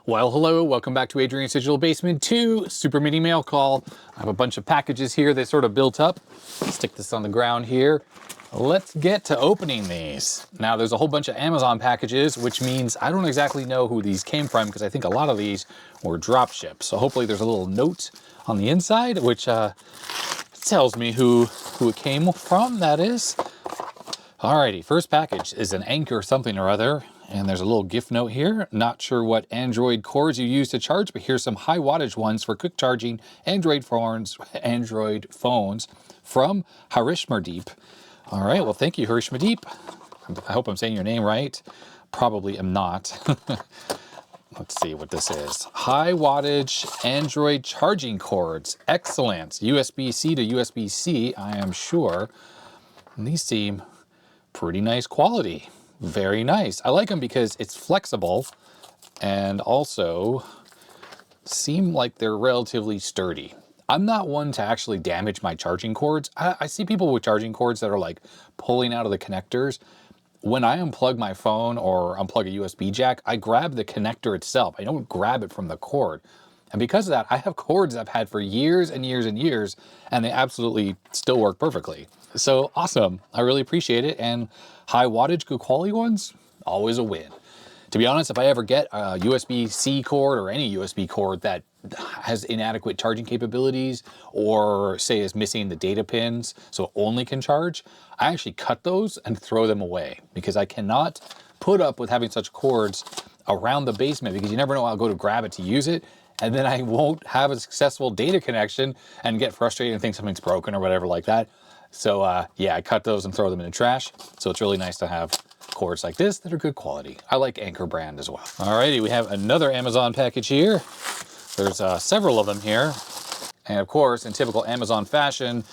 Well, hello, welcome back to Adrian's Digital Basement 2 Super Mini Mail Call. I have a bunch of packages here. They sort of built up. Stick this on the ground here. Let's get to opening these. Now, there's a whole bunch of Amazon packages, which means I don't exactly know who these came from because I think a lot of these were drop shipped. So hopefully there's a little note on the inside, which tells me who it came from, that is. Alrighty, first package is an Anchor something or other. And there's a little gift note here. Not sure what Android cords you use to charge, but here's some high wattage ones for quick charging Android phones from Harishmardeep. All right, well, thank you, Harishmardeep. I hope I'm saying your name right. Probably am not. Let's see what this is. High wattage Android charging cords. Excellent. USB-C to USB-C, I am sure. And these seem pretty nice quality. Very nice. I like them because it's flexible and also seem like they're relatively sturdy. I'm not one to actually damage my charging cords. I see people with charging cords that are like pulling out of the connectors. When I unplug my phone or unplug a USB jack, I grab the connector itself. I don't grab it from the cord. And because of that, I have cords I've had for years and years and years, and they absolutely still work perfectly. So awesome. I really appreciate it. And high wattage, good quality ones, always a win. To be honest, if I ever get a USB-C cord or any USB cord that has inadequate charging capabilities or say is missing the data pins so it only can charge, I actually cut those and throw them away because I cannot put up with having such cords around the basement because you never know, I'll go to grab it to use it and then I won't have a successful data connection and get frustrated and think something's broken or whatever like that. So yeah, I cut those and throw them in the trash. So it's really nice to have cords like this that are good quality. I like Anchor brand as well. Alrighty, we have another Amazon package here. There's several of them here. And of course, in typical Amazon fashion,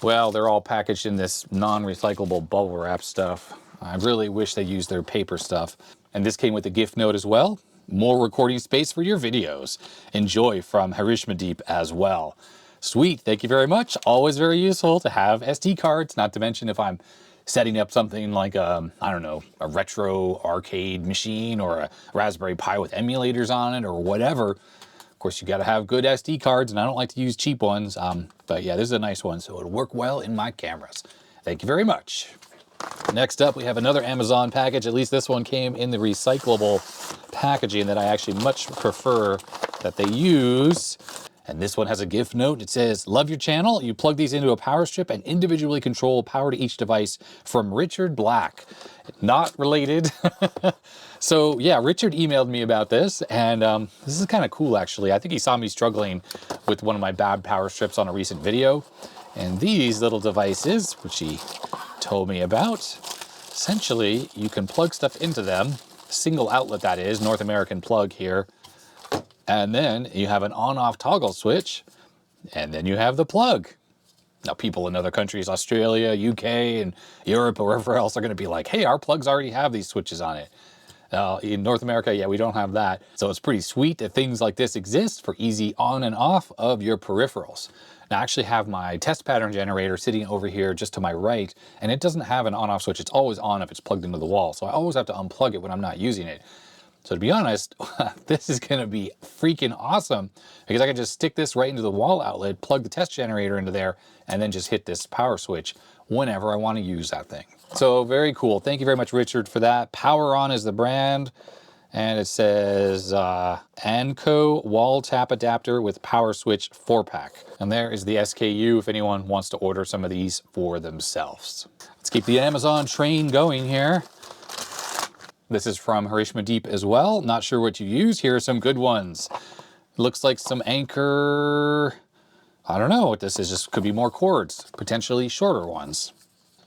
well, they're all packaged in this non-recyclable bubble wrap stuff. I really wish they used their paper stuff. And this came with a gift note as well. More recording space for your videos. Enjoy from Harishmardeep as well. Sweet, thank you very much. Always very useful to have SD cards, not to mention if I'm setting up something like I don't know, a retro arcade machine or a Raspberry Pi with emulators on it or whatever. Of course, you got to have good SD cards, and I don't like to use cheap ones. But yeah, this is a nice one, so it'll work well in my cameras. Thank you very much. Next up, we have another Amazon package. At least this one came in the recyclable packaging that I actually much prefer that they use. And this one has a gift note. It says, love your channel. You plug these into a power strip and individually control power to each device from Richard Black. Not related. So yeah, Richard emailed me about this and this is kind of cool actually. I think he saw me struggling with one of my bad power strips on a recent video. And these little devices, which he told me about, essentially you can plug stuff into them. Single outlet that is, North American plug here. And then you have an on-off toggle switch, and then you have the plug. Now, people in other countries, Australia, UK, and Europe, or wherever else are going to be like, hey, our plugs already have these switches on it. In North America, yeah, we don't have that. So it's pretty sweet that things like this exist for easy on and off of your peripherals. Now, I actually have my test pattern generator sitting over here just to my right, and it doesn't have an on-off switch. It's always on if it's plugged into the wall. So I always have to unplug it when I'm not using it. So to be honest, this is going to be freaking awesome because I can just stick this right into the wall outlet, plug the test generator into there, and then just hit this power switch whenever I want to use that thing. So very cool. Thank you very much, Richard, for that. Power On is the brand. And it says Elenco wall tap adapter with power switch 4-pack. And there is the SKU if anyone wants to order some of these for themselves. Let's keep the Amazon train going here. This is from Harishmardeep as well. Not sure what you use. Here are some good ones. Looks like some Anchor, I don't know what this is. Just could be more cords, potentially shorter ones.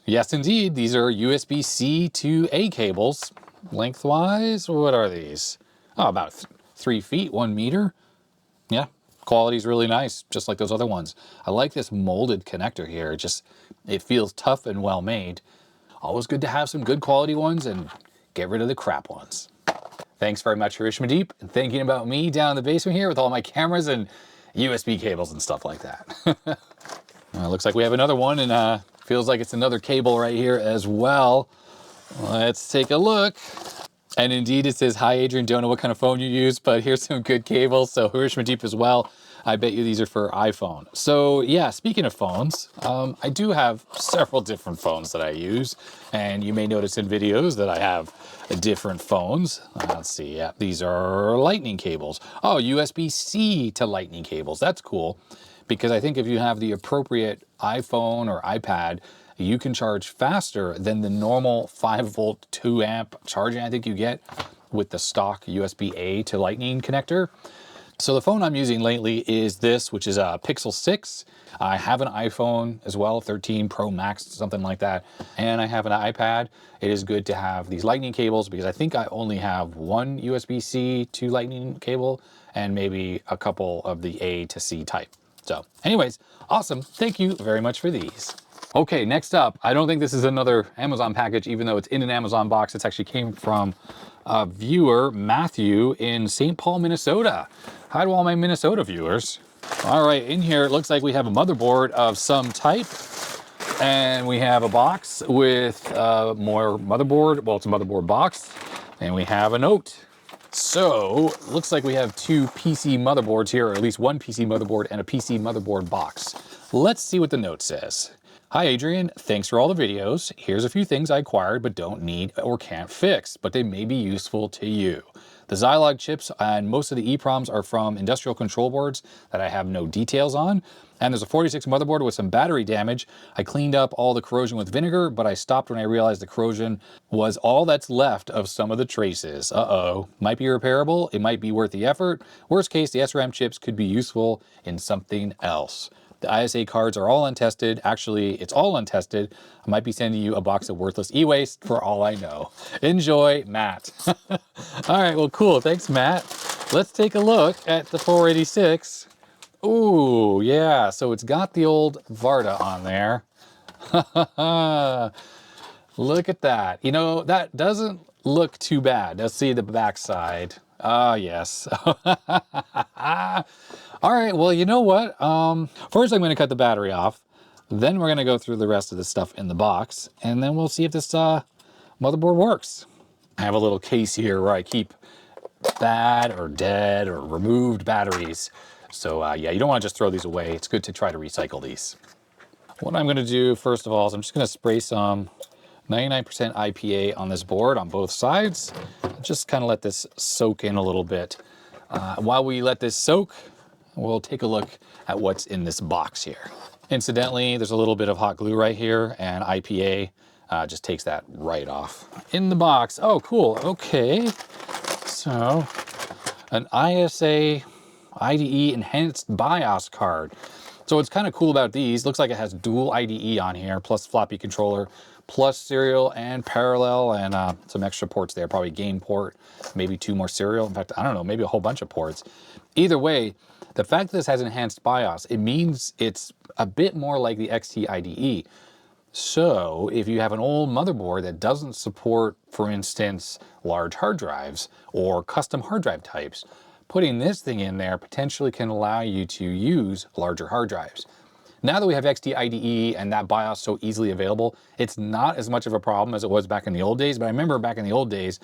Yes, indeed. These are USB-C to A cables. Lengthwise, what are these? Oh, about 3 feet, 1 meter. Yeah, quality's really nice, just like those other ones. I like this molded connector here. It feels tough and well made. Always good to have some good quality ones and get rid of the crap ones. Thanks very much, Harishmardeep, and thinking about me down in the basement here with all my cameras and USB cables and stuff like that. Looks like we have another one, and feels like it's another cable right here as well. Let's take a look. And indeed it says, hi Adrian, don't know what kind of phone you use, but here's some good cables. So Hirschman as well. I bet you these are for iPhone. So yeah, speaking of phones, I do have several different phones that I use. And you may notice in videos that I have different phones. Let's see, yeah, these are lightning cables. Oh, USB-C to lightning cables, that's cool. Because I think if you have the appropriate iPhone or iPad, you can charge faster than the normal 5-volt, 2-amp charging I think you get with the stock USB-A to lightning connector. So the phone I'm using lately is this, which is a Pixel 6. I have an iPhone as well, 13 Pro Max, something like that. And I have an iPad. It is good to have these lightning cables because I think I only have one USB-C to lightning cable and maybe a couple of the A to C type. So anyways, awesome. Thank you very much for these. Okay, next up, I don't think this is another Amazon package, even though it's in an Amazon box. It actually came from a viewer, Matthew, in St. Paul, Minnesota. Hi to all my Minnesota viewers. All right, in here, it looks like we have a motherboard of some type, and we have a box with more motherboard. Well, it's a motherboard box, and we have a note. So, looks like we have two PC motherboards here, or at least one PC motherboard and a PC motherboard box. Let's see what the note says. Hi Adrian, thanks for all the videos. Here's a few things I acquired but don't need or can't fix, but they may be useful to you. The Zilog chips and most of the EPROMs are from industrial control boards that I have no details on. And there's a 46 motherboard with some battery damage. I cleaned up all the corrosion with vinegar, but I stopped when I realized the corrosion was all that's left of some of the traces. Uh-oh. Might be repairable. It might be worth the effort. Worst case, the SRAM chips could be useful in something else. The ISA cards are all untested. Actually, it's all untested. I might be sending you a box of worthless e-waste for all I know. Enjoy, Matt. All right, well, cool. Thanks, Matt. Let's take a look at the 486. Ooh, yeah. So it's got the old Varda on there. Look at that. You know, that doesn't look too bad. Let's see the backside. Ah, yes. All right, well, you know what? First, I'm going to cut the battery off. Then we're going to go through the rest of the stuff in the box. And then we'll see if this motherboard works. I have a little case here where I keep bad or dead or removed batteries. So, yeah, you don't want to just throw these away. It's good to try to recycle these. What I'm going to do, first of all, is I'm just going to spray some 99% IPA on this board on both sides. Just kind of let this soak in a little bit. While we let this soak, we'll take a look at what's in this box here. Incidentally, there's a little bit of hot glue right here, and IPA just takes that right off. In the box, oh cool, okay. So, an ISA IDE enhanced BIOS card. So what's kind of cool about these, looks like it has dual IDE on here, plus floppy controller, plus serial and parallel, and some extra ports there, probably game port, maybe 2 more serial. In fact, I don't know, maybe a whole bunch of ports. Either way, the fact that this has enhanced BIOS, it means it's a bit more like the XT IDE. So if you have an old motherboard that doesn't support, for instance, large hard drives or custom hard drive types, putting this thing in there potentially can allow you to use larger hard drives. Now that we have XT IDE and that BIOS so easily available, it's not as much of a problem as it was back in the old days. But I remember back in the old days,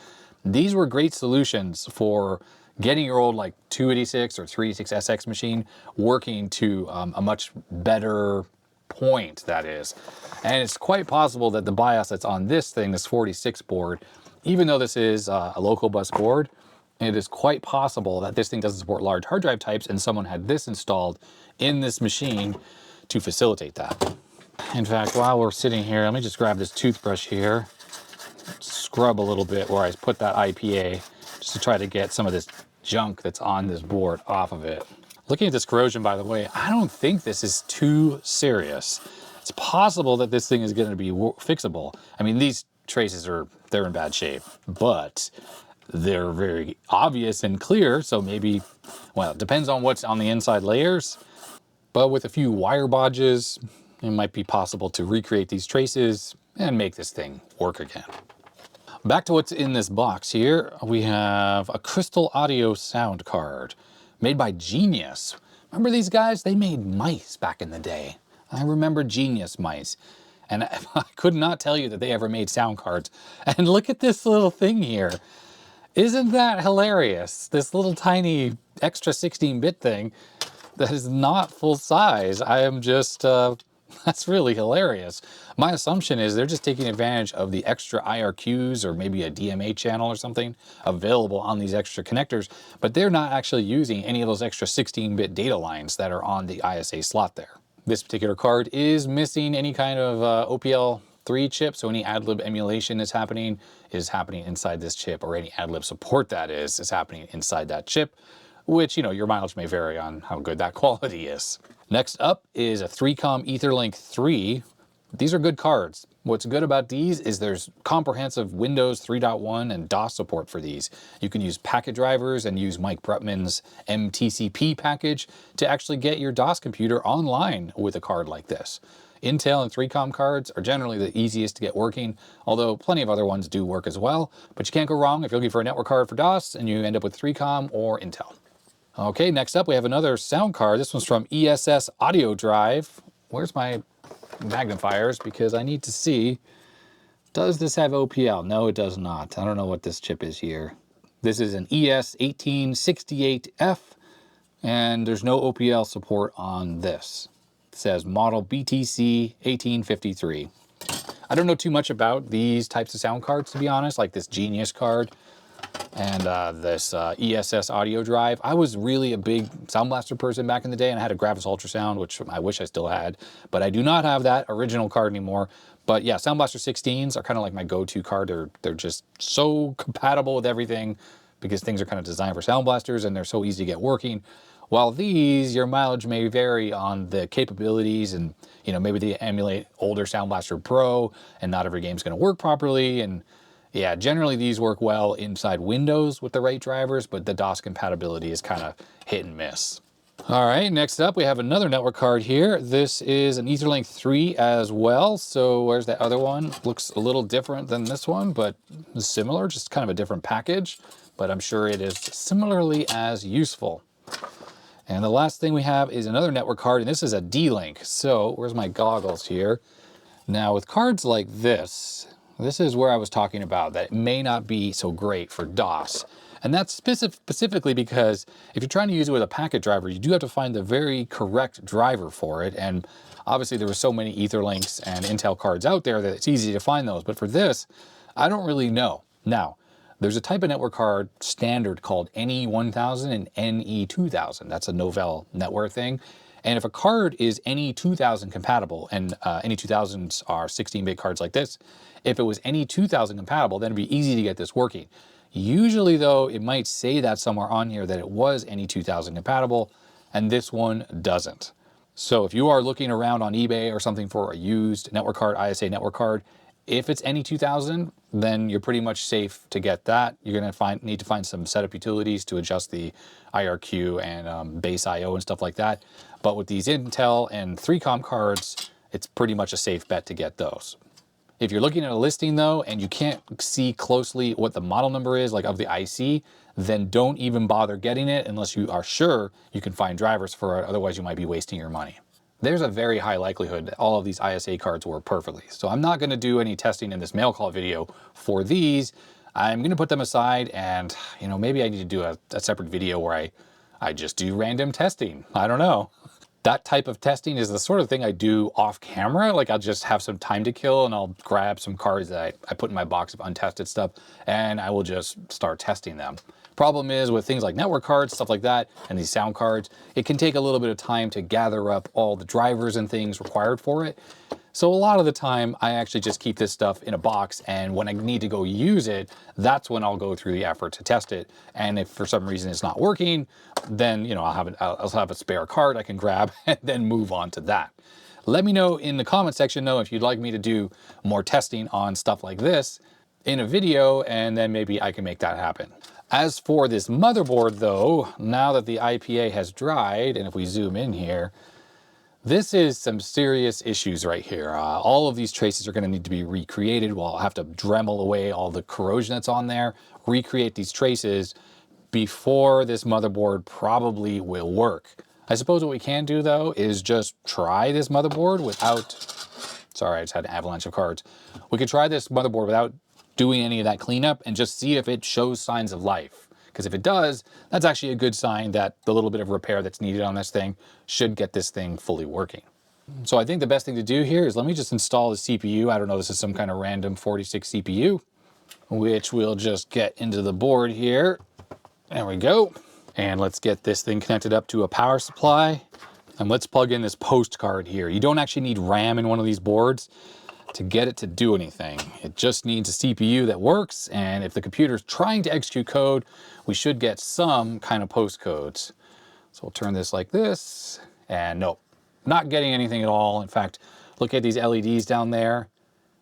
these were great solutions for getting your old like 286 or 386SX machine working to a much better point, that is. And it's quite possible that the BIOS that's on this thing, this 46 board, even though this is a local bus board, it is quite possible that this thing doesn't support large hard drive types and someone had this installed in this machine to facilitate that. In fact, while we're sitting here, let me just grab this toothbrush here, scrub a little bit where I put that IPA, just to try to get some of this junk that's on this board off of it. Looking at this corrosion, by the way, I don't think this is too serious. It's possible that this thing is going to be fixable. I mean, these traces they're in bad shape, but they're very obvious and clear. So maybe, well, it depends on what's on the inside layers, but with a few wire bodges, it might be possible to recreate these traces and make this thing work again. Back to what's in this box here, we have a Crystal Audio sound card made by Genius. Remember these guys? They made mice back in the day. I remember Genius mice. And I could not tell you that they ever made sound cards. And look at this little thing here. Isn't that hilarious? This little tiny extra 16-bit thing that is not full size. I am just, that's really hilarious. My assumption is they're just taking advantage of the extra IRQs or maybe a DMA channel or something available on these extra connectors, but they're not actually using any of those extra 16-bit data lines that are on the ISA slot there. This particular card is missing any kind of OPL3 chip, so any AdLib emulation is happening inside this chip, or any AdLib support that is happening inside that chip, which, you know, your mileage may vary on how good that quality is. Next up is a 3Com Etherlink 3. These are good cards. What's good about these is there's comprehensive Windows 3.1 and DOS support for these. You can use packet drivers and use Mike Brutman's MTCP package to actually get your DOS computer online with a card like this. Intel and 3Com cards are generally the easiest to get working, although plenty of other ones do work as well. But you can't go wrong if you're looking for a network card for DOS and you end up with 3Com or Intel. Okay, next up we have another sound card. This one's from ESS Audio Drive. Where's my magnifiers? Because I need to see, does this have OPL? No, it does not. I don't know what this chip is here. This is an ES1868F, and there's no OPL support on this. It says model BTC 1853. I don't know too much about these types of sound cards, to be honest, like this Genius card and this ESS Audio Drive. I was really a big Sound Blaster person back in the day, and I had a Gravis Ultrasound, which I wish I still had, but I do not have that original card anymore. But yeah, Sound Blaster 16s are kind of like my go-to card. They're just so compatible with everything because things are kind of designed for Sound Blasters and they're so easy to get working. While these, your mileage may vary on the capabilities, and you know, maybe they emulate older Sound Blaster Pro and not every game's going to work properly. And yeah, generally these work well inside Windows with the right drivers, but the DOS compatibility is kind of hit and miss. All right, next up we have another network card here. This is an Etherlink 3 as well. So where's that other one? Looks a little different than this one, but similar, just kind of a different package. But I'm sure it is similarly as useful. And the last thing we have is another network card, and this is a D-Link. So where's my goggles here? Now with cards like this is where I was talking about that it may not be so great for DOS. And that's specifically because if you're trying to use it with a packet driver, you do have to find the very correct driver for it. And obviously there were so many Etherlinks and Intel cards out there that it's easy to find those. But for this, I don't really know. Now, there's a type of network card standard called NE1000 and NE2000. That's a Novell network thing. And if a card is NE2000 compatible, and NE2000s are 16-bit cards like this, if it was NE2000 compatible, then it'd be easy to get this working. Usually though, it might say that somewhere on here that it was NE2000 compatible, and this one doesn't. So if you are looking around on eBay or something for a used network card, ISA network card, if it's NE2000, then you're pretty much safe to get that. You're gonna need to find some setup utilities to adjust the IRQ and base IO and stuff like that. But with these Intel and 3Com cards, it's pretty much a safe bet to get those. If you're looking at a listing though, and you can't see closely what the model number is, like of the IC, then don't even bother getting it unless you are sure you can find drivers for it. Otherwise you might be wasting your money. There's a very high likelihood that all of these ISA cards work perfectly. So I'm not gonna do any testing in this mail call video for these. I'm gonna put them aside, and you know, maybe I need to do a separate video where I just do random testing. I don't know. That type of testing is the sort of thing I do off camera. Like I'll just have some time to kill and I'll grab some cards that I put in my box of untested stuff and I will just start testing them. Problem is with things like network cards, stuff like that, and these sound cards, it can take a little bit of time to gather up all the drivers and things required for it. So a lot of the time I actually just keep this stuff in a box, and when I need to go use it, that's when I'll go through the effort to test it. And if for some reason it's not working, then you know I'll have a spare card I can grab and then move on to that. Let me know in the comment section though if you'd like me to do more testing on stuff like this in a video, and then maybe I can make that happen. As for this motherboard though, now that the IPA has dried, and if we zoom in here, this is some serious issues right here. All of these traces are going to need to be recreated. Well, I'll have to Dremel away all the corrosion that's on there, recreate these traces before this motherboard probably will work. I suppose what we can do though is just try this motherboard without, sorry, I just had an avalanche of cards. We could try this motherboard without doing any of that cleanup and just see if it shows signs of life. Because if it does, that's actually a good sign that the little bit of repair that's needed on this thing should get this thing fully working. So I think the best thing to do here is let me just install the CPU. I don't know, this is some kind of random 46 CPU, which we'll just get into the board here. There we go. And let's get this thing connected up to a power supply. And let's plug in this post card here. You don't actually need RAM in one of these boards to get it to do anything. It just needs a CPU that works, and if the computer's trying to execute code, we should get some kind of post codes. So we'll turn this like this, and nope, not getting anything at all. In fact, look at these LEDs down there.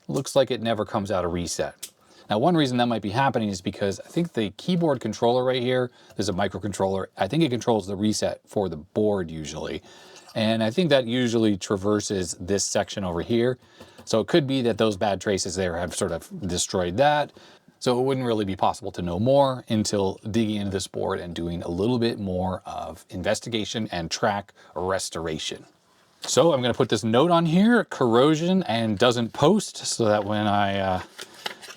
Looks like it never comes out of reset. Now, one reason that might be happening is because I think the keyboard controller right here, there's a microcontroller. I think it controls the reset for the board usually. And I think that usually traverses this section over here. So it could be that those bad traces there have sort of destroyed that. So it wouldn't really be possible to know more until digging into this board and doing a little bit more of investigation and track restoration. So I'm going to put this note on here, corrosion and doesn't post, so that when I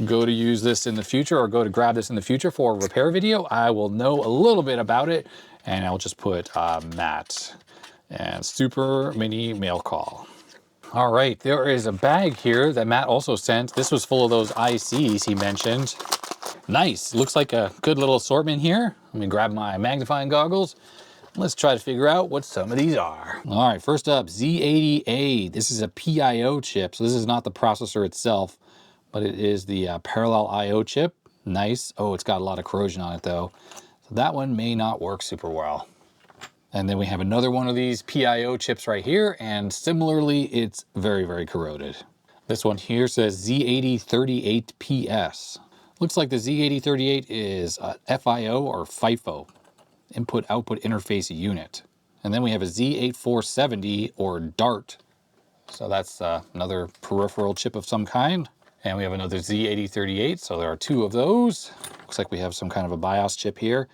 go to use this in the future or go to grab this in the future for a repair video, I will know a little bit about it, and I'll just put Matt and super mini mail call. All right, there is a bag here that Matt also sent. This was full of those ICs he mentioned. Nice, looks like a good little assortment here. Let me grab my magnifying goggles. Let's try to figure out what some of these are. All right, first up, Z80A. This is a PIO chip, so this is not the processor itself, but it is the parallel IO chip. Nice. Oh, it's got a lot of corrosion on it though. So that one may not work super well. And then we have another one of these PIO chips right here, and similarly, it's very, very corroded. This one here says Z8038PS. Looks like the Z8038 is a FIO or FIFO, input-output interface unit. And then we have a Z8470 or DART. So that's another peripheral chip of some kind. And we have another Z8038, so there are two of those. Looks like we have some kind of a BIOS chip here.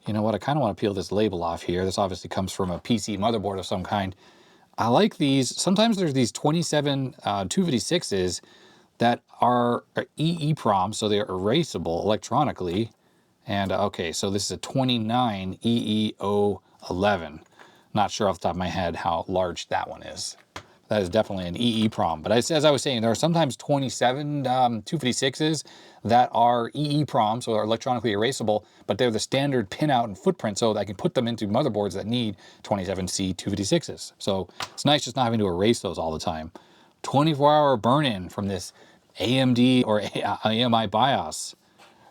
You know what, I kind of want to peel this label off here. This obviously comes from a PC motherboard of some kind. I like these. Sometimes there's these 27 256s that are EEPROM, so they're erasable electronically. And okay, so this is a 29 EE011. Not sure off the top of my head how large that one is. That is definitely an EEPROM. But as I was saying, there are sometimes 27 256s that are EEPROM, so are electronically erasable, but they're the standard pinout and footprint, so that I can put them into motherboards that need 27C 256s. So it's nice just not having to erase those all the time. 24-hour burn-in from this AMD or AMI BIOS.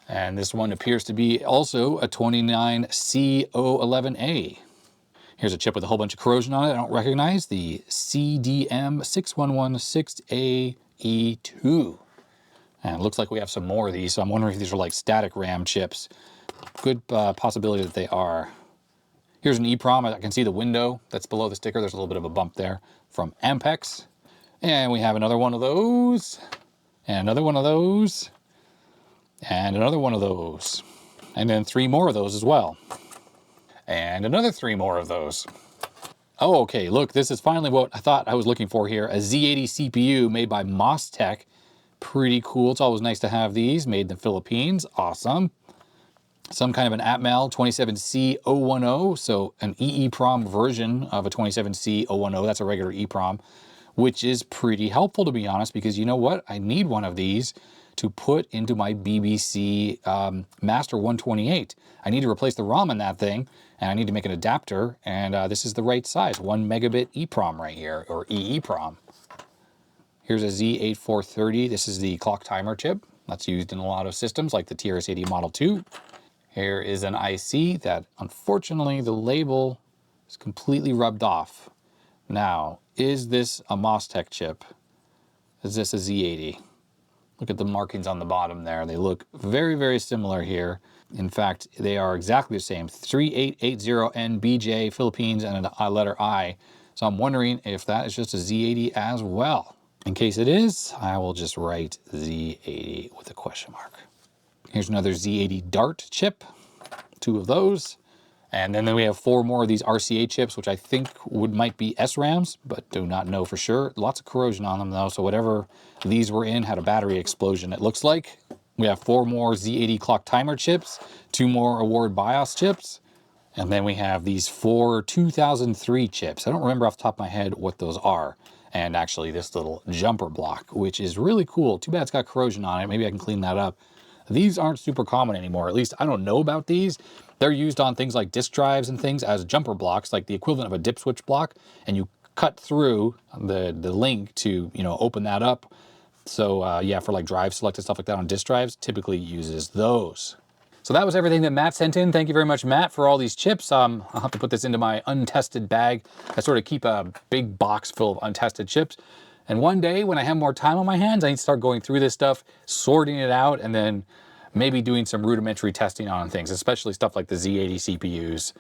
And this one appears to be also a 29C011A. Here's a chip with a whole bunch of corrosion on it I don't recognize, the CDM6116AE2. And it looks like we have some more of these, so I'm wondering if these are like static RAM chips. Good possibility that they are. Here's an EEPROM. I can see the window that's below the sticker. There's a little bit of a bump there from Ampex. And we have another one of those, and another one of those, and another one of those. And then three more of those as well. And another three more of those. Oh, okay, look, this is finally what I thought I was looking for here. A Z80 CPU made by MOSTech. Pretty cool. It's always nice to have these made in the Philippines. Awesome. Some kind of an Atmel 27C010, so an EEPROM version of a 27C010. That's a regular EEPROM, which is pretty helpful, to be honest, because you know what? I need one of these to put into my BBC Master 128. I need to replace the ROM in that thing, and I need to make an adapter, and this is the right size, 1 megabit EEPROM right here, or EEPROM. Here's a Z8430. This is the clock timer chip that's used in a lot of systems, like the TRS-80 Model 2. Here is an IC that, unfortunately, the label is completely rubbed off. Now, is this a MOSTech chip? Is this a Z80? Look at the markings on the bottom there. They look very, very similar here. In fact, they are exactly the same. 3880NBJ Philippines and a letter I. So I'm wondering if that is just a Z80 as well. In case it is, I will just write Z80 with a question mark. Here's another Z80 DART chip. Two of those. And then we have four more of these RCA chips, which I think might be SRAMs, but do not know for sure. Lots of corrosion on them though, so whatever these were in had a battery explosion, it looks like. We have 4 more Z80 clock timer chips, 2 more Award BIOS chips, and then we have these 4 2003 chips. I don't remember off the top of my head what those are. And actually this little jumper block, which is really cool. Too bad it's got corrosion on it. Maybe I can clean that up. These aren't super common anymore. At least I don't know about these. They're used on things like disk drives and things as jumper blocks, like the equivalent of a dip switch block. And you cut through the link to, you know, open that up. So yeah, for like drive select and stuff like that on disk drives, typically uses those. So that was everything that Matt sent in. Thank you very much, Matt, for all these chips. I'll have to put this into my untested bag. I sort of keep a big box full of untested chips. And one day when I have more time on my hands, I need to start going through this stuff, sorting it out, and then maybe doing some rudimentary testing on things, especially stuff like the Z80 CPUs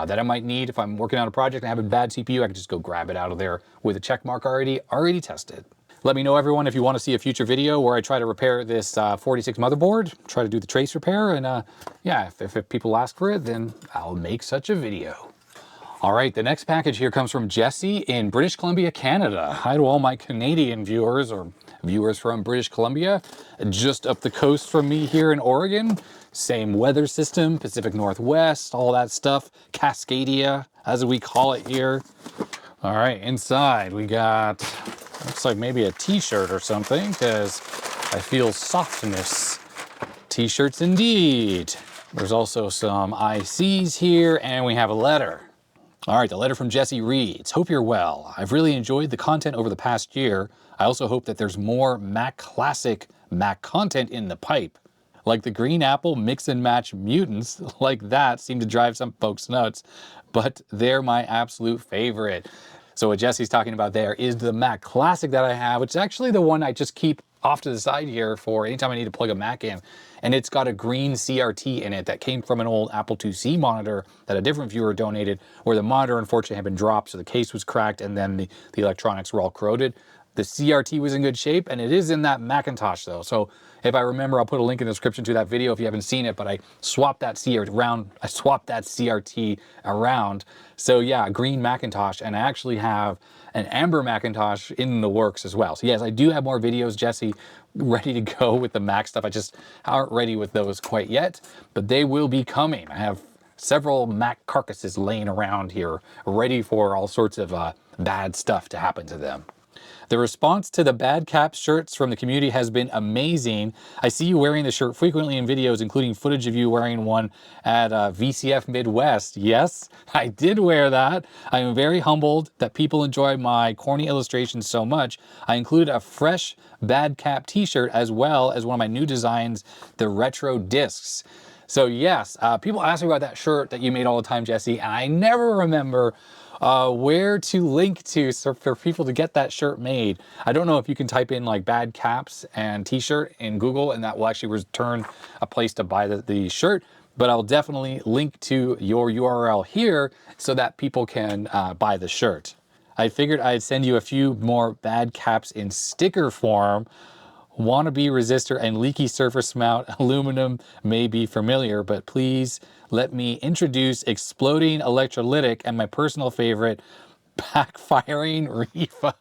that I might need. If I'm working on a project and I have a bad CPU, I can just go grab it out of there with a check mark already tested. Let me know, everyone, if you want to see a future video where I try to repair this 46 motherboard, try to do the trace repair, and yeah, if people ask for it, then I'll make such a video. All right, the next package here comes from Jesse in British Columbia, Canada. Hi to all my Canadian viewers or viewers from British Columbia, just up the coast from me here in Oregon. Same weather system, Pacific Northwest, all that stuff, Cascadia, as we call it here. All right, inside we got, looks like maybe a t-shirt or something, because I feel softness. T-shirts indeed. There's also some ICs here, and we have a letter. All right, the letter from Jesse reads, "Hope you're well. I've really enjoyed the content over the past year. I also hope that there's more Mac Classic Mac content in the pipe. Like the Green Apple mix and match mutants, like that seem to drive some folks nuts, but they're my absolute favorite." So what Jesse's talking about there is the Mac Classic that I have, which is actually the one I just keep off to the side here for anytime I need to plug a Mac in. And it's got a green CRT in it that came from an old Apple IIc monitor that a different viewer donated, where the monitor unfortunately had been dropped, so the case was cracked and then the electronics were all corroded. The CRT was in good shape, and it is in that Macintosh though. So if I remember, I'll put a link in the description to that video if you haven't seen it, but I swapped that CRT around. So yeah, green Macintosh, and I actually have an amber Macintosh in the works as well. So yes, I do have more videos, Jesse, ready to go with the Mac stuff. I just aren't ready with those quite yet, but they will be coming. I have several Mac carcasses laying around here, ready for all sorts of bad stuff to happen to them. The response to the Bad Cap shirts from the community has been amazing. I see you wearing the shirt frequently in videos, including footage of you wearing one at VCF Midwest. Yes, I did wear that. I am very humbled that people enjoy my corny illustrations so much. I included a fresh Bad Cap t-shirt as well as one of my new designs, the retro discs. So yes, people ask me about that shirt that you made all the time, Jesse, and I never remember where to link to for people to get that shirt made. I don't know if you can type in like Bad Caps and t-shirt in Google, and that will actually return a place to buy the shirt, but I'll definitely link to your URL here so that people can buy the shirt. I figured I'd send you a few more Bad Caps in sticker form. Wannabe resistor and leaky surface mount aluminum may be familiar, but please let me introduce exploding electrolytic and my personal favorite, backfiring refa.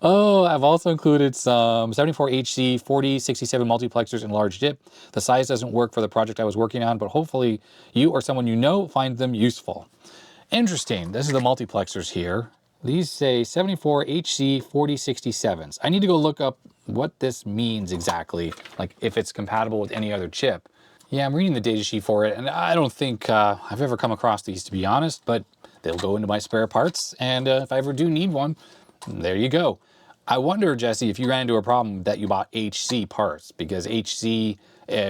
Oh, I've also included some 74HC 4067 multiplexers in large dip. The size doesn't work for the project I was working on, but hopefully you or someone you know find them useful. Interesting. This is the multiplexers here. These say 74HC 4067s. I need to go look up what this means exactly, like if it's compatible with any other chip. Yeah, I'm reading the datasheet for it, and I don't think I've ever come across these, to be honest, but they'll go into my spare parts, and if I ever do need one, there you go. I wonder, Jesse, if you ran into a problem that you bought HC parts, because HC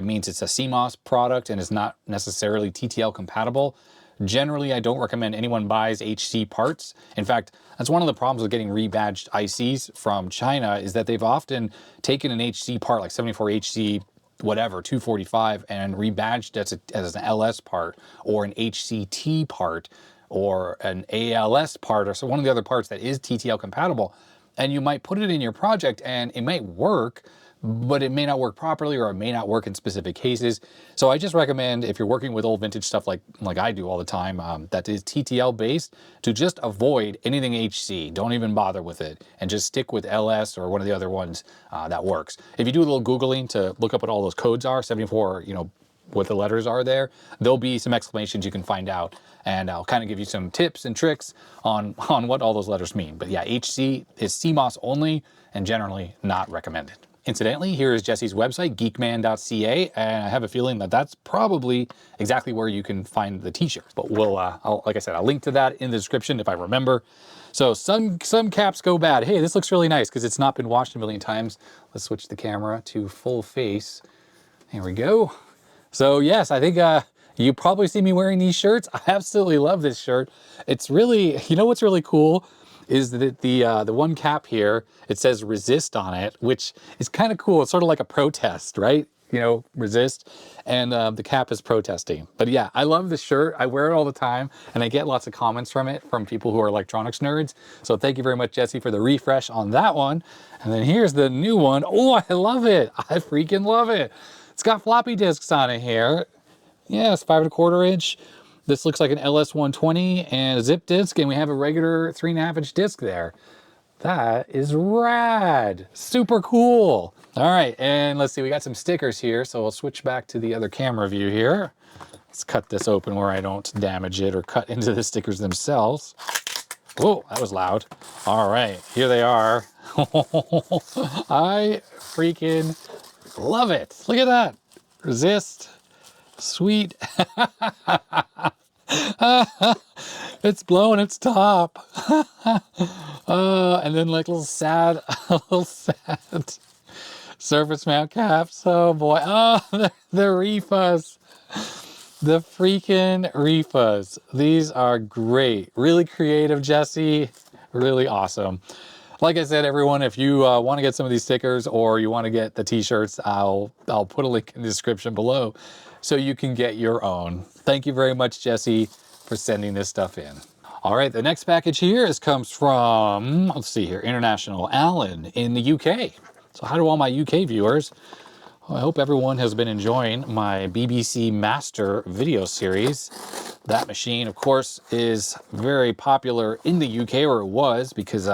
means it's a CMOS product and is not necessarily TTL compatible. Generally, I don't recommend anyone buys HC parts. In fact, that's one of the problems with getting rebadged ICs from China, is that they've often taken an HC part, like 74HC, whatever, 245, and rebadged it as an LS part, or an HCT part, or an ALS part, or so one of the other parts that is TTL compatible. And you might put it in your project and it might work, but it may not work properly or it may not work in specific cases. So I just recommend, if you're working with old vintage stuff like I do all the time, that is TTL based, to just avoid anything HC. Don't even bother with it and just stick with LS or one of the other ones that works. If you do a little Googling to look up what all those codes are, 74, you know, what the letters are there, there'll be some explanations you can find out, and I'll kind of give you some tips and tricks on what all those letters mean. But yeah, HC is CMOS only and generally not recommended. Incidentally, here is Jesse's website, geekman.ca, and I have a feeling that that's probably exactly where you can find the t-shirts. But we'll, like I said, I'll link to that in the description if I remember. So some caps go bad. Hey, this looks really nice because it's not been washed a million times. Let's switch the camera to full face. There we go. So yes, I think you probably see me wearing these shirts. I absolutely love this shirt. It's really, you know what's really cool is that the one cap here, it says resist on it, which is kind of cool. It's sort of like a protest, right? You know, resist, and the cap is protesting. But yeah, I love this shirt. I wear it all the time, and I get lots of comments from it from people who are electronics nerds. So thank you very much, Jesse, for the refresh on that one. And then here's the new one. Oh, I love it. I freaking love it. It's got floppy disks on it here. Yeah, it's 5¼ inch. This looks like an LS120 and a zip disk, and we have a regular 3.5-inch disc there. That is rad. Super cool. All right, and let's see, we got some stickers here, so we'll switch back to the other camera view here. Let's cut this open where I don't damage it or cut into the stickers themselves. Whoa, that was loud. All right, here they are. I freaking love it. Look at that. Resist. Sweet. It's blowing its top. And then like a little sad surface mount caps. Oh boy. Oh, the refus. The freaking refus. These are great. Really creative, Jesse. Really awesome. Like I said, everyone, if you want to get some of these stickers or you want to get the t-shirts, I'll put a link in the description below so you can get your own. Thank you very much, Jesse, for sending this stuff in. All right, the next package here comes from, let's see here, International Allan in the UK. So how do all my UK viewers? Well, I hope everyone has been enjoying my BBC Master video series. That machine, of course, is very popular in the UK, or it was, because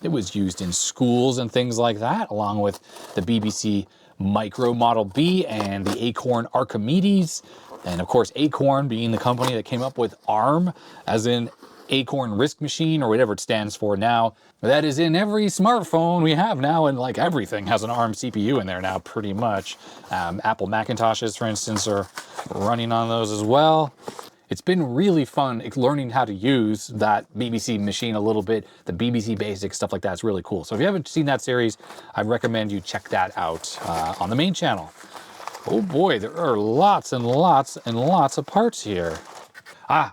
it was used in schools and things like that, along with the BBC Micro Model B and the Acorn Archimedes. And of course, Acorn being the company that came up with ARM, as in Acorn RISC machine, or whatever it stands for now. That is in every smartphone we have now, and like everything has an ARM CPU in there now, pretty much. Apple Macintoshes, for instance, are running on those as well. It's been really fun learning how to use that BBC machine a little bit. The BBC Basics, stuff like that is really cool. So if you haven't seen that series, I recommend you check that out on the main channel. Oh boy, there are lots and lots and lots of parts here.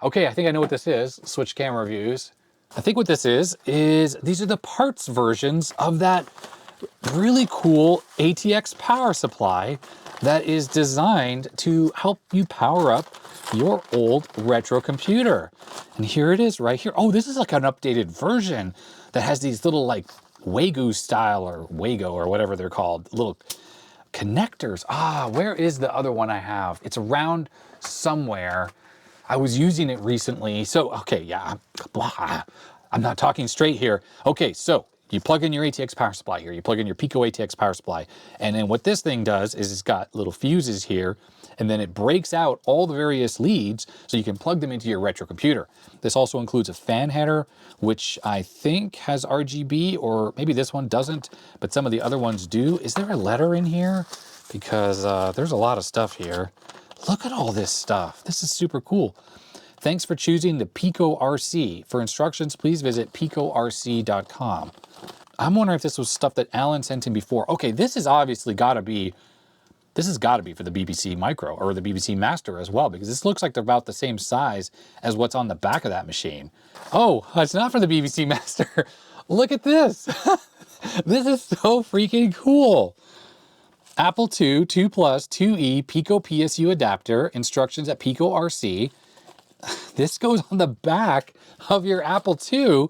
Okay, I think I know what this is. Switch camera views. I think what this is these are the parts versions of that really cool ATX power supply that is designed to help you power up your old retro computer. And here it is right here. Oh, this is like an updated version that has these little like Wago style, or Wago, or whatever they're called, little connectors. Where is the other one I have? It's around somewhere. I was using it recently. So, okay, yeah, I'm not talking straight here. Okay, so you plug in your ATX power supply here. You plug in your Pico ATX power supply. And then what this thing does is it's got little fuses here, and then it breaks out all the various leads so you can plug them into your retro computer. This also includes a fan header, which I think has RGB, or maybe this one doesn't, but some of the other ones do. Is there a letter in here? Because there's a lot of stuff here. Look at all this stuff. This is super cool. Thanks for choosing the PicoRC. For instructions, please visit PicoRC.com. I'm wondering if this was stuff that Allan sent in before. Okay, this has obviously got to be, this has got to be for the BBC Micro or the BBC Master as well, because this looks like they're about the same size as what's on the back of that machine. Oh, it's not for the BBC Master. Look at this. This is so freaking cool. Apple II, 2 Plus, 2E, Pico PSU adapter, instructions at PicoRC. This goes on the back of your Apple II,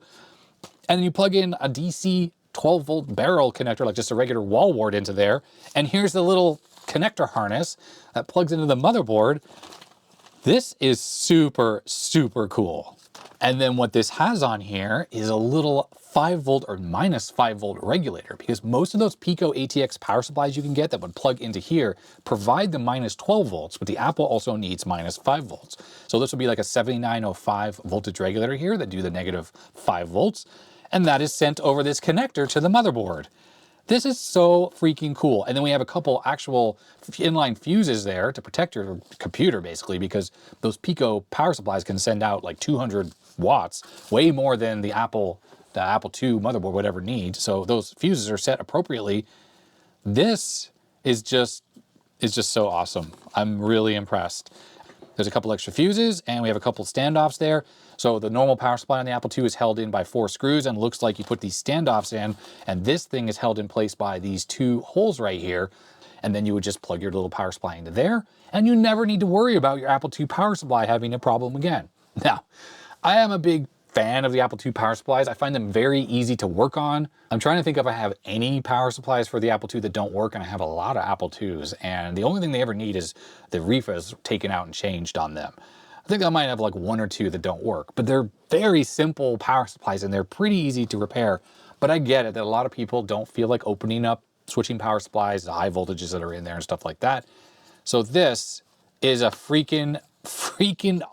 and you plug in a DC 12-volt barrel connector, like just a regular wall wart into there. And here's the little connector harness that plugs into the motherboard. This is super, super cool. And then what this has on here is a little 5-volt or minus 5-volt regulator, because most of those Pico ATX power supplies you can get that would plug into here provide the minus 12 volts, but the Apple also needs minus 5 volts. So this would be like a 7905 voltage regulator here that do the negative 5 volts, and that is sent over this connector to the motherboard. This is so freaking cool. And then we have a couple actual inline fuses there to protect your computer, basically, because those Pico power supplies can send out like 200 watts, way more than the Apple II motherboard would ever need. So those fuses are set appropriately. This is just so awesome. I'm really impressed. There's a couple extra fuses, and we have a couple standoffs there. So the normal power supply on the Apple II is held in by 4 screws, and it looks like you put these standoffs in, and this thing is held in place by these 2 holes right here. And then you would just plug your little power supply into there, and you never need to worry about your Apple II power supply having a problem again. Now, I am a big fan of the Apple II power supplies. I find them very easy to work on. I'm trying to think if I have any power supplies for the Apple II that don't work, and I have a lot of Apple IIs, and the only thing they ever need is the refas taken out and changed on them. I think I might have like 1 or 2 that don't work, but they're very simple power supplies and they're pretty easy to repair. But I get it that a lot of people don't feel like opening up, switching power supplies, the high voltages that are in there and stuff like that. So this is a freaking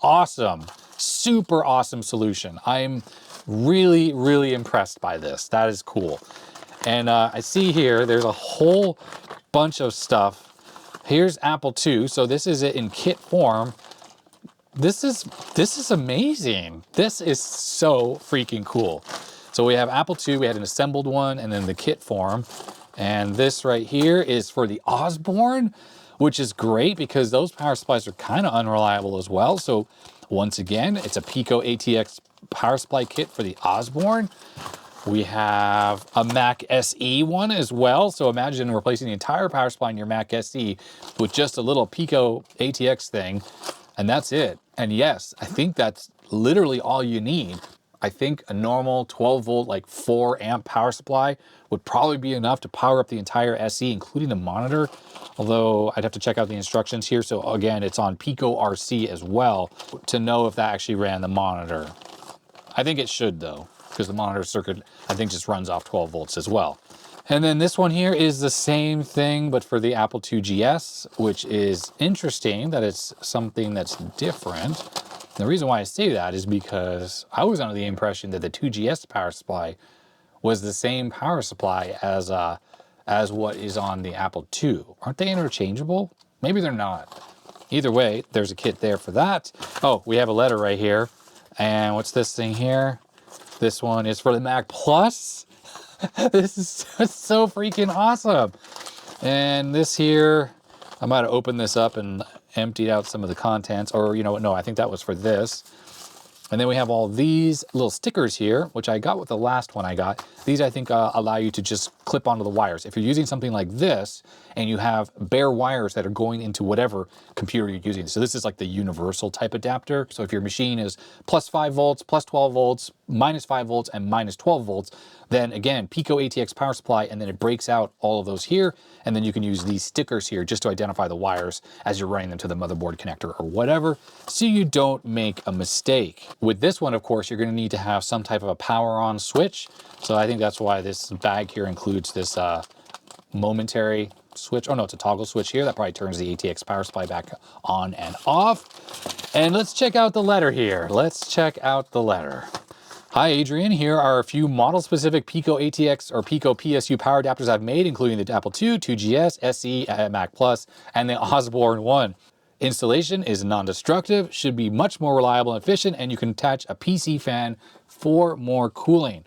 awesome, super awesome solution. I'm really, really impressed by this. That is cool. And I see here, there's a whole bunch of stuff. Here's Apple II. So this is it in kit form. This is amazing. This is so freaking cool. So we have Apple II, we had an assembled one, and then the kit form. And this right here is for the Osborne, which is great because those power supplies are kind of unreliable as well. So once again, it's a Pico ATX power supply kit for the Osborne. We have a Mac SE one as well. So imagine replacing the entire power supply in your Mac SE with just a little Pico ATX thing, and that's it. And yes, I think that's literally all you need. I think a normal 12-volt, like 4-amp power supply would probably be enough to power up the entire SE, including the monitor. Although I'd have to check out the instructions here. So again, it's on PicoRC as well to know if that actually ran the monitor. I think it should though, because the monitor circuit, I think, just runs off 12 volts as well. And then this one here is the same thing, but for the Apple II GS, which is interesting that it's something that's different. The reason why I say that is because I was under the impression that the 2GS power supply was the same power supply as what is on the Apple II. Aren't they interchangeable? Maybe they're not. Either way, there's a kit there for that. Oh, we have a letter right here. And what's this thing here? This one is for the Mac Plus. This is so freaking awesome. And this here, I might have opened this up and emptied out some of the contents, or you know what, no, I think that was for this. And then we have all these little stickers here, which I got with the last one I got. These, I think, allow you to just clip onto the wires. If you're using something like this and you have bare wires that are going into whatever computer you're using. So this is like the universal type adapter. So if your machine is plus 5 volts, plus 12 volts, minus 5 volts, and minus 12 volts, then again, Pico ATX power supply, and then it breaks out all of those here. And then you can use these stickers here just to identify the wires as you're running them to the motherboard connector or whatever, so you don't make a mistake. With this one, of course, you're going to need to have some type of a power on switch. So I think that's why this bag here includes this momentary switch. Oh no, it's a toggle switch here that probably turns the ATX power supply back on and off. And let's check out the letter here. Let's check out the letter. Hi Adrian, here are a few model-specific Pico ATX or Pico PSU power adapters I've made, including the Apple II, 2GS, SE, Mac Plus, and the Osborne one. Installation is non-destructive, should be much more reliable and efficient, and you can attach a PC fan for more cooling.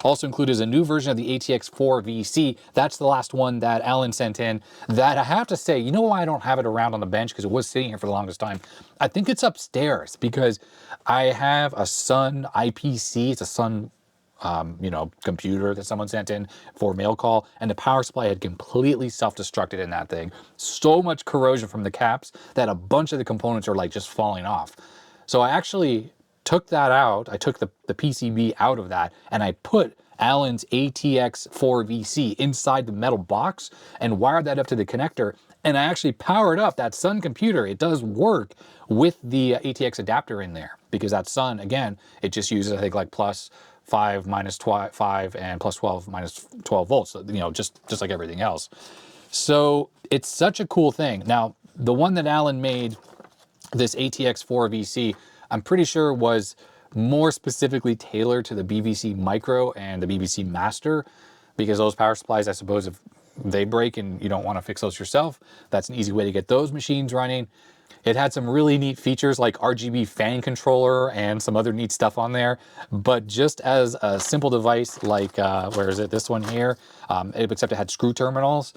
Also included is a new version of the ATX 4VC. That's the last one that Allan sent in, that I have to say, you know why I don't have it around on the bench? Because it was sitting here for the longest time. I think it's upstairs because I have a Sun IPC. It's a Sun computer that someone sent in for mail call, and the power supply had completely self-destructed in that thing. So much corrosion from the caps that a bunch of the components are like just falling off. So I actually took that out. I took the PCB out of that, and I put Allan's ATX4VC inside the metal box and wired that up to the connector. And I actually powered up that Sun computer. It does work with the ATX adapter in there, because that Sun, again, it just uses, I think, like plus 5 minus 5 and plus 12 minus 12 volts, so, you know, just like everything else. So it's such a cool thing. Now, the one that Allan made, this ATX4VC, I'm pretty sure was more specifically tailored to the BVC Micro and the BVC Master, because those power supplies, I suppose, if they break and you don't want to fix those yourself, that's an easy way to get those machines running. It had some really neat features like RGB fan controller and some other neat stuff on there. But just as a simple device like, where is it, this one here, except it had screw terminals,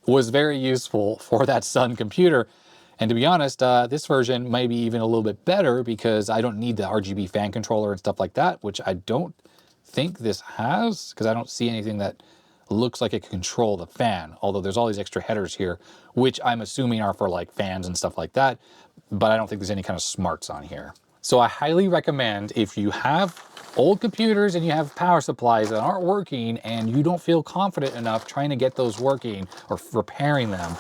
was very useful for that Sun computer. And to be honest, this version might be even a little bit better because I don't need the RGB fan controller and stuff like that, which I don't think this has, because I don't see anything that looks like it can control the fan, although there's all these extra headers here, which I'm assuming are for like fans and stuff like that, but I don't think there's any kind of smarts on here. So I highly recommend, if you have old computers and you have power supplies that aren't working and you don't feel confident enough trying to get those working or repairing them,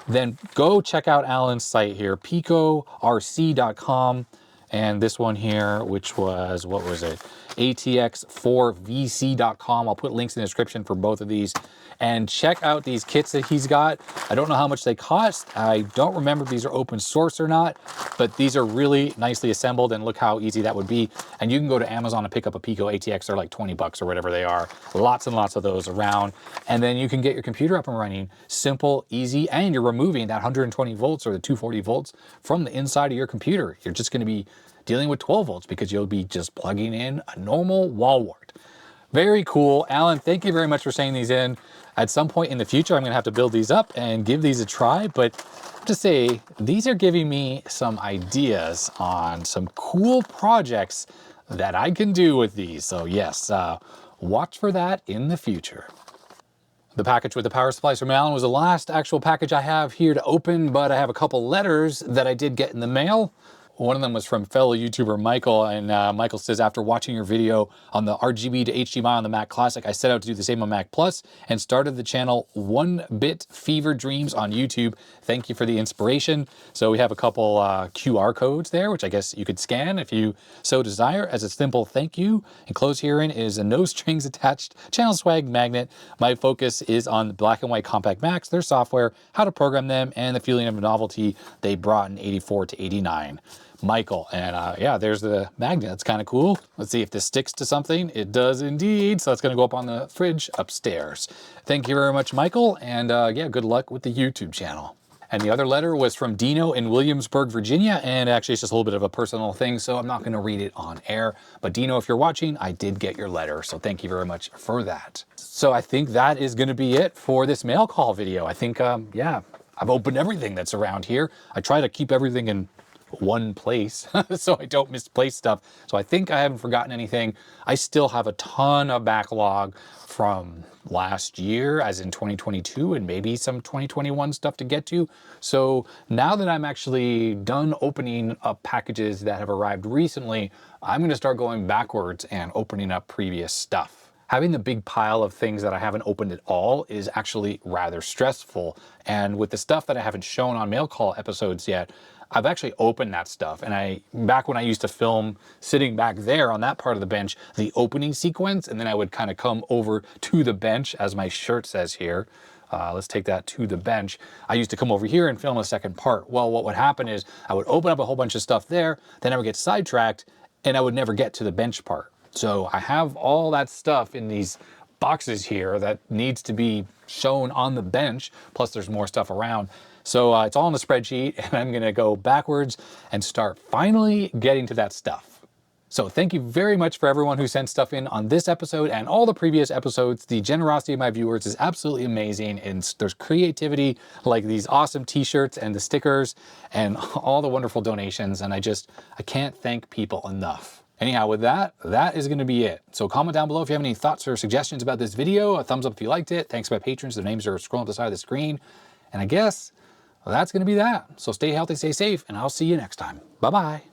then go check out Allan's site here, PicoRC.com. And this one here, which was, what was it? ATX4VC.com. I'll put links in the description for both of these. And check out these kits that he's got. I don't know how much they cost. I don't remember if these are open source or not, but these are really nicely assembled, and look how easy that would be. And you can go to Amazon and pick up a Pico ATX. They're like 20 bucks or whatever they are. Lots and lots of those around. And then you can get your computer up and running. Simple, easy, and you're removing that 120 volts or the 240 volts from the inside of your computer. You're just going to be dealing with 12 volts because you'll be just plugging in a normal wall wart. Very cool. Allan, thank you very much for sending these in. At some point in the future, I'm going to have to build these up and give these a try, but to say, these are giving me some ideas on some cool projects that I can do with these. So yes, watch for that in the future. The package with the power supplies from Allan was the last actual package I have here to open, but I have a couple letters that I did get in the mail. One of them was from fellow YouTuber Michael, and Michael says, after watching your video on the RGB to HDMI on the Mac Classic, I set out to do the same on Mac Plus and started the channel 1-Bit Fever Dreams on YouTube. Thank you for the inspiration. So we have a couple QR codes there, which I guess you could scan if you so desire, as a simple thank you. Enclosed herein is a no strings attached channel swag magnet. My focus is on the black and white compact Macs, their software, how to program them, and the feeling of novelty they brought in 84 to 89. Michael, and yeah, there's the magnet. That's kind of cool. Let's see if this sticks to something. It does indeed. So it's going to go up on the fridge upstairs. Thank you very much, Michael, and yeah, good luck with the YouTube channel. And the other letter was from Dino in Williamsburg, Virginia, and actually it's just a little bit of a personal thing, so I'm not going to read it on air. But Dino, if you're watching, I did get your letter, so thank you very much for that. So I think that is going to be it for this mail call video. I think, yeah, I've opened everything that's around here. I try to keep everything in one place so I don't misplace stuff. So I think I haven't forgotten anything. I still have a ton of backlog from last year, as in 2022, and maybe some 2021 stuff to get to. So now that I'm actually done opening up packages that have arrived recently, I'm going to start going backwards and opening up previous stuff. Having the big pile of things that I haven't opened at all is actually rather stressful. And with the stuff that I haven't shown on mail call episodes yet, I've actually opened that stuff. And back when I used to film sitting back there on that part of the bench, the opening sequence, and then I would kind of come over to the bench, as my shirt says here. Let's take that to the bench. I used to come over here and film a second part. Well, what would happen is I would open up a whole bunch of stuff there, then I would get sidetracked, and I would never get to the bench part. So I have all that stuff in these boxes here that needs to be shown on the bench, plus there's more stuff around. So it's all on the spreadsheet, and I'm going to go backwards and start finally getting to that stuff. So thank you very much for everyone who sent stuff in on this episode and all the previous episodes. The generosity of my viewers is absolutely amazing, and there's creativity like these awesome t-shirts and the stickers and all the wonderful donations, and I can't thank people enough. Anyhow, with that is going to be it. So comment down below if you have any thoughts or suggestions about this video. A thumbs up if you liked it. Thanks to my patrons. Their names are scrolling up the side of the screen. And I guess that's going to be that. So stay healthy, stay safe, and I'll see you next time. Bye-bye.